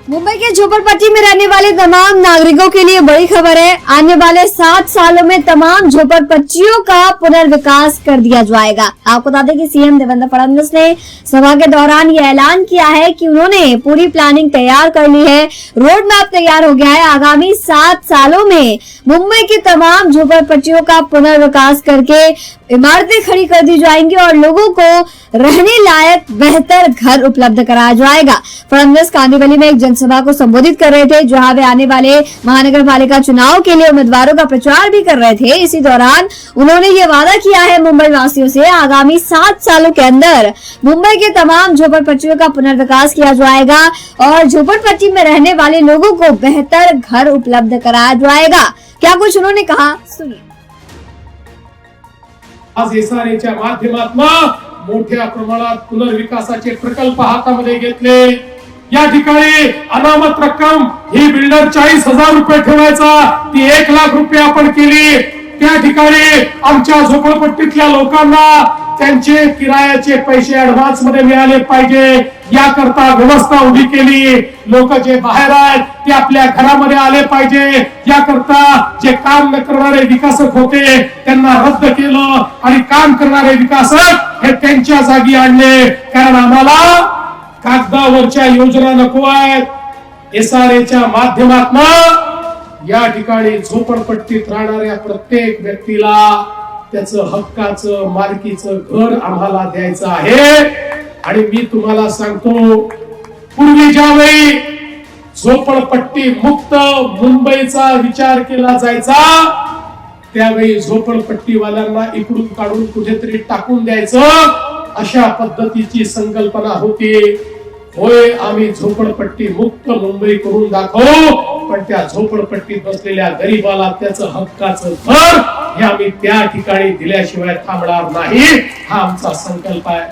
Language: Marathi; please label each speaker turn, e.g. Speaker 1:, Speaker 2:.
Speaker 1: मुंबई के झोपड़पट्टी में रहने वाले तमाम नागरिकों के लिए बड़ी खबर है। आने वाले 7 सालों में तमाम झोपड़पट्टियों का पुनर्विकास कर दिया जाएगा। आपको बता दें कि सीएम देवेंद्र फडणवीस ने सभा के दौरान ये ऐलान किया है कि उन्होंने पूरी प्लानिंग तैयार कर ली है, रोड मैप तैयार हो गया है। आगामी 7 सालों में मुंबई की तमाम झोपड़पट्टियों का पुनर्विकास करके इमारतें खड़ी कर दी जाएंगी और लोगों को रहने लायक बेहतर घर उपलब्ध कराया जाएगा। फडणवीस कांदिवली में एक जनसभा को संबोधित कर रहे थे, जहां वे आने वाले महानगर पालिका चुनाव के लिए उम्मीदवारों का प्रचार भी कर रहे थे। इसी दौरान उन्होंने ये वादा किया है मुंबई वासियों से, आगामी 7 सालों के अंदर मुंबई के तमाम झोपड़पट्टियों का पुनर्विकास किया जाएगा और झोपड़पट्टी में रहने वाले लोगों को बेहतर घर उपलब्ध कराया जाएगा। क्या कुछ उन्होंने कहा, सुनिए।
Speaker 2: आज एसआरएच्या माध्यमातून मोठ्या प्रमाणात पुनर्विकासाचे प्रकल्प हातामध्ये घेतले। या ठिकाणी अनामत रक्कम ही बिल्डर 40,000 रुपये ठेवायचा, ती 1 लाख रुपये आपण केली। त्या ठिकाणी आमच्या झोपडपट्टीतल्या लोकांना त्यांचे किरायाचे पैसे ऍडव्हान्स मध्ये मिळाले पाहिजे याकरता व्यवस्था उभी केली। लोक जे बाहेर आहेत ते आपल्या घरामध्ये आले पाहिजे याकरता जे काम न करणारे विकासक होते त्यांना रद्द केलं आणि काम करणारे विकासक हे त्यांच्या जागी आणले। कारण आम्हाला कागदावरच्या योजना नको आहेत। एसआरएच्या माध्यमातून या ठिकाणी झोपडपट्टीत राहणाऱ्या प्रत्येक व्यक्तीला त्याचं हक्काचं मालकीचं घर आम्हाला द्यायचं आहे। आणि मी तुम्हाला सांगतो, पूर्वी ज्यावेळी झोपडपट्टी मुक्त मुंबईचा विचार केला जायचा त्यावेळी झोपडपट्टीवाल्यांना इकडून काढून कुठेतरी टाकून द्यायचं अशा पद्धतीची संकल्पना होती। होय, आम्ही झोपडपट्टी मुक्त मुंबई करून दाखवू, पण त्या झोपडपट्टीत बसलेल्या गरीबाला त्याचं हक्काचं घर हे आम्ही त्या ठिकाणी दिल्याशिवाय थांबणार नाही, हा आमचा संकल्प आहे।